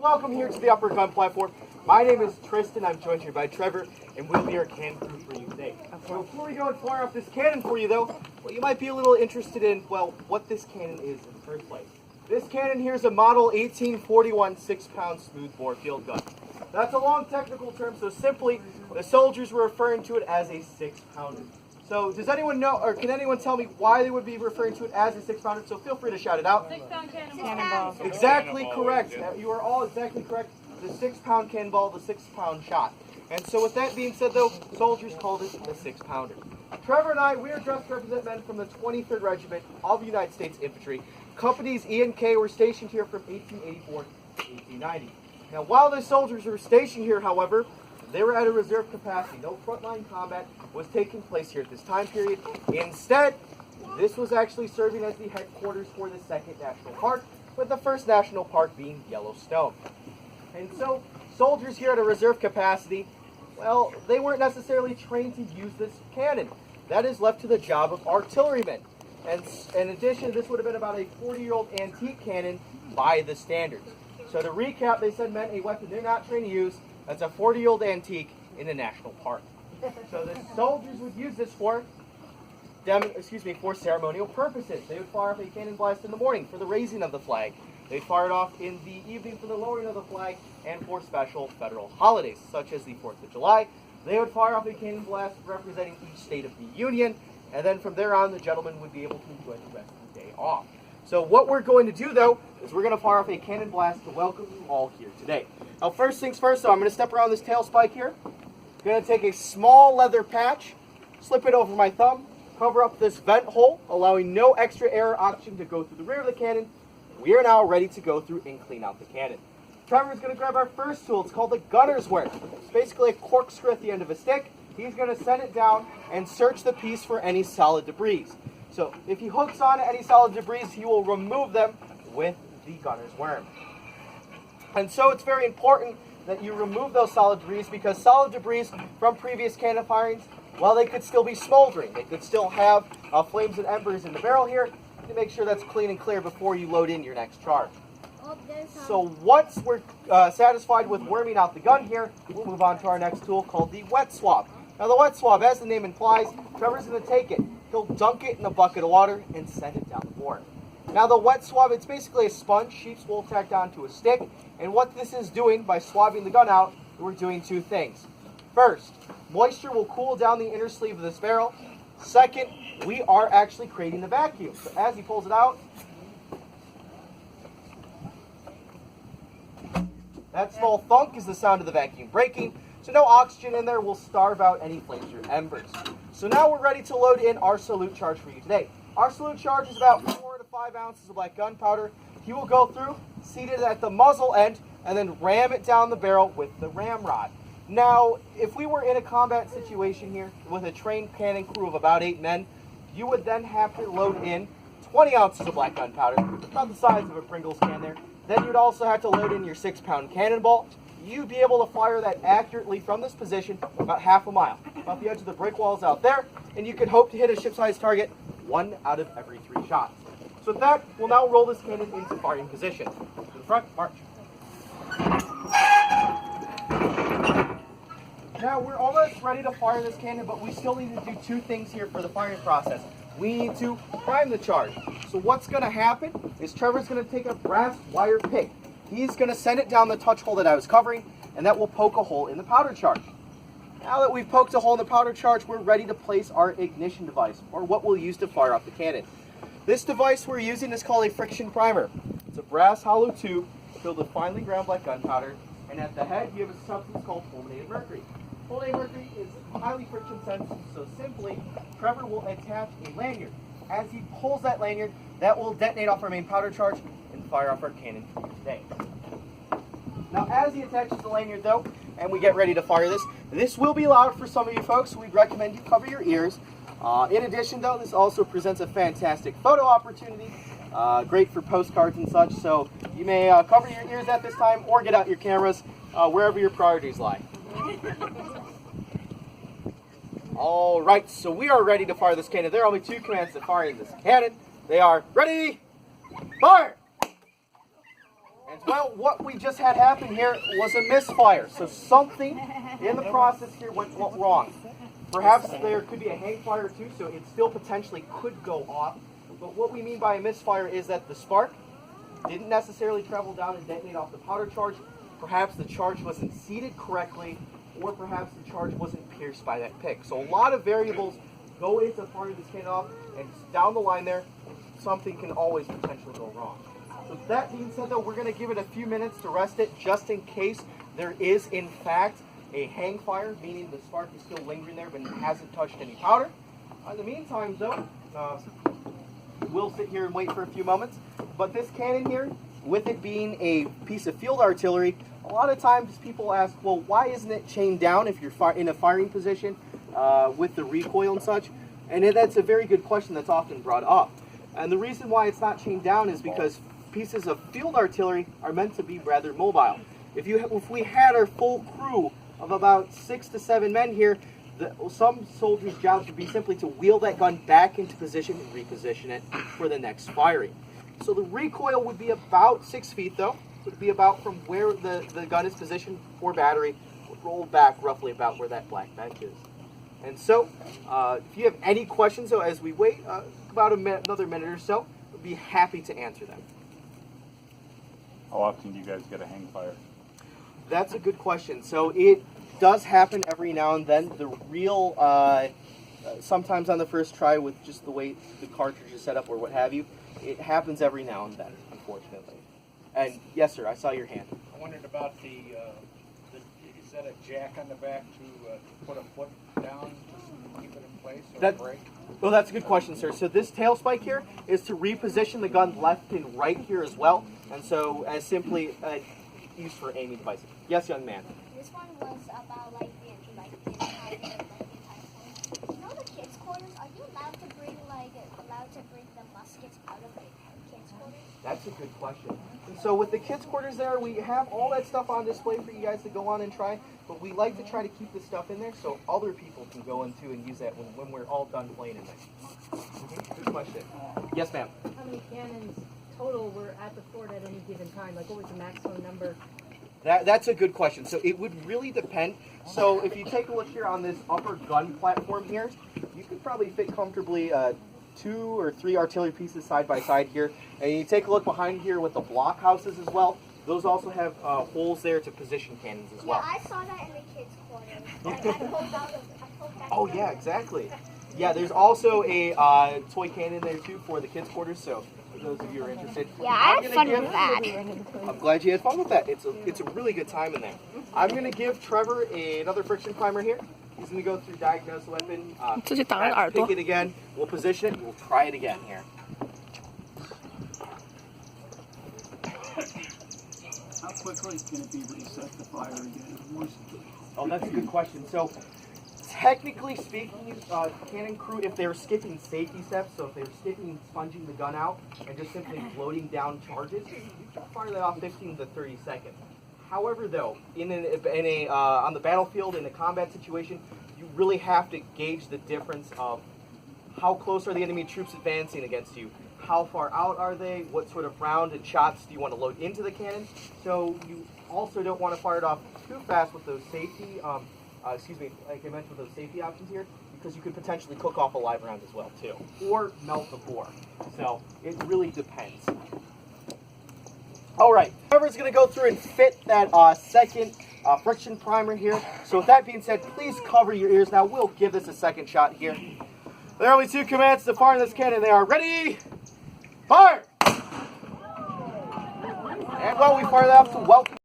welcome here to the Upper Gun Platform. My name is Tristan. I'm joined here by Trevor, and we'll be our cannon crew for you today. So before we go and fire off this cannon for you, though, well, you might be a little interested in, well, what this cannon is in the first place. This cannon here is a model 1841 6-pound smoothbore field gun. That's a long technical term, so simply, the soldiers were referring to it as a 6-pounder. So does anyone know, or can anyone tell me why they would be referring to it as a 6-pounder? So feel free to shout it out. 6-pound cannonball. Exactly correct. You are all exactly correct. The 6-pound cannonball, the 6-pound shot. And so with that being said, though, soldiers called it the 6-pounder. Trevor and I, we are dressed to represent men from the 23rd Regiment of the United States Infantry. Companies E and K were stationed here from 1884 to 1890. Now, while the soldiers were stationed here, however, they were at a reserve capacity. No frontline combat was taking place here at this time period. Instead, this was actually serving as the headquarters for the 2nd National Park, with the 1st National Park being Yellowstone. And so, soldiers here at a reserve capacity, well, they weren't necessarily trained to use this cannon. That is left to the job of artillerymen. And in addition, this would have been about a 40-year-old antique cannon by the standards. So to recap, they said meant a weapon they're not trained to use. That's a 40-year-old antique in the national park. So the soldiers would use this for ceremonial purposes. They would fire off a cannon blast in the morning for the raising of the flag. They'd fire it off in the evening for the lowering of the flag and for special federal holidays, such as the 4th of July. They would fire off a cannon blast representing each state of the Union, and then from there on, the gentlemen would be able to enjoy the rest of the day off. So what we're going to do, though, is we're going to fire off a cannon blast to welcome you all here today. Now, first things first, so I'm going to step around this tail spike here. I'm going to take a small leather patch, slip it over my thumb, cover up this vent hole, allowing no extra air or oxygen to go through the rear of the cannon. We are now ready to go through and clean out the cannon. Trevor's going to grab our first tool. It's called the gunner's worm. It's basically a corkscrew at the end of a stick. He's going to set it down and search the piece for any solid debris. So if he hooks on any solid debris, he will remove them with the gunner's worm. And so it's very important that you remove those solid debris, because solid debris from previous cannon firings, well, they could still be smoldering. They could still have flames and embers in the barrel here. To make sure that's clean and clear before you load in your next charge. So once we're satisfied with worming out the gun here, we'll move on to our next tool called the wet swab. Now the wet swab, as the name implies, Trevor's going to take it. He'll dunk it in a bucket of water and send it down the bore. Now the wet swab, it's basically a sponge, sheep's wool tacked onto a stick. And what this is doing by swabbing the gun out, we're doing two things. First, moisture will cool down the inner sleeve of this barrel. Second, we are actually creating the vacuum. So as he pulls it out, that small thunk is the sound of the vacuum breaking. So no oxygen in there will starve out any flames or embers. So now we're ready to load in our salute charge for you today. Our salute charge is about 4 to 5 ounces of black gunpowder. He will go through, seat it at the muzzle end, and then ram it down the barrel with the ramrod. Now, if we were in a combat situation here with a trained cannon crew of about 8 men, you would then have to load in 20 ounces of black gunpowder, about the size of a Pringles can there. Then you'd also have to load in your 6-pound cannonball. You'd be able to fire that accurately from this position about half a mile, about the edge of the brick walls out there, and you could hope to hit a ship-sized target 1 out of every 3 shots. So with that, we'll now roll this cannon into firing position. To the front, march. Now, we're almost ready to fire this cannon, but we still need to do 2 things here for the firing process. We need to prime the charge. So what's going to happen is Trevor's going to take a brass wire pick. He's going to send it down the touch hole that I was covering, and that will poke a hole in the powder charge. Now that we've poked a hole in the powder charge, we're ready to place our ignition device, or what we'll use to fire off the cannon. This device we're using is called a friction primer. It's a brass hollow tube filled with finely ground black gunpowder, and at the head you have a substance called fulminated mercury. Fulminated mercury is highly friction sensitive, so simply Trevor will attach a lanyard. As he pulls that lanyard, that will detonate off our main powder charge and fire off our cannon for today. Now as he attaches the lanyard though, and we get ready to fire this will be loud for some of you folks, so we'd recommend you cover your ears. In addition though, this also presents a fantastic photo opportunity, great for postcards and such, so you may cover your ears at this time or get out your cameras wherever your priorities lie. Alright, so we are ready to fire this cannon. There are only 2 commands to fire this cannon. They are ready, fire! And well, what we just had happen here was a misfire. So something in the process here went wrong. Perhaps there could be a hang fire too, so it still potentially could go off. But what we mean by a misfire is that the spark didn't necessarily travel down and detonate off the powder charge. Perhaps the charge wasn't seated correctly, or perhaps the charge wasn't pierced by that pick. So a lot of variables go into firing this cannon off, and down the line there, something can always potentially go wrong. So that being said though, we're going to give it a few minutes to rest it, just in case there is in fact a hang fire, meaning the spark is still lingering there but it hasn't touched any powder. In the meantime though, we'll sit here and wait for a few moments. But this cannon here, with it being a piece of field artillery, a lot of times people ask, well, why isn't it chained down if you're in a firing position with the recoil and such? And that's a very good question that's often brought up. And the reason why it's not chained down is because pieces of field artillery are meant to be rather mobile. If we had our full crew of about 6 to 7 men here, some soldiers' jobs would be simply to wheel that gun back into position and reposition it for the next firing. So the recoil would be about 6 feet though. It would be about from where the gun is positioned for battery, would roll back roughly about where that black bench is. And so, if you have any questions though as we wait about another minute or so, we'll be happy to answer them. How often do you guys get a hang fire? That's a good question. So it does happen every now and then. The real, sometimes on the first try with just the way the cartridge is set up or what have you, it happens every now and then, unfortunately. And yes, sir, I saw your hand. I wondered about is that a jack on the back to put a foot down to keep it in place or break? Well, that's a good question, sir. So this tail spike here is to reposition the gun left and right here as well. And so as simply used for aiming devices. Yes, young man. This one was about like the you know the kids' quarters? Are you allowed to bring the muskets out of the kids' quarters? That's a good question. And so with the kids' quarters there, we have all that stuff on display for you guys to go on and try, but we like to try to keep this stuff in there so other people can go into and use that when we're all done playing in there. Good question. Yes, ma'am. How many cannons total were at the fort at any given time? Like what was the maximum number? That's a good question. So it would really depend. So if you take a look here on this upper gun platform here, you could probably fit comfortably 2 or 3 artillery pieces side by side here. And you take a look behind here with the block houses as well. Those also have holes there to position cannons as well. Yeah, I saw that in the kids' quarters. Like, I pulled out Oh yeah, exactly. Yeah, there's also a toy cannon there too for the kids' quarters. So for those of you who are interested, yeah, I had fun with that. I'm glad you had fun with that. It's a really good time in there. I'm gonna give Trevor another friction primer here. He's gonna go through diagnose the weapon, pick it again. We'll position it. We'll try it again here. How quickly can it be reset to fire again? Oh, that's a good question. So, technically speaking, cannon crew, if they're skipping safety steps, so if they're skipping sponging the gun out and just simply loading down charges, you can fire that off 15 to 30 seconds. However, though, on the battlefield, in a combat situation, you really have to gauge the difference of how close are the enemy troops advancing against you, how far out are they, what sort of round and shots do you want to load into the cannon. So you also don't want to fire it off too fast with those safety, like I mentioned with those safety options here, because you could potentially cook off a live round as well too, or melt the bore. So it really depends. All right, Trevor's going to go through and fit that second friction primer here. So with that being said, please cover your ears now. We'll give this a second shot here. There are only 2 commands to fire in this cannon. They are ready, fire! And well, we fire that off to welcome.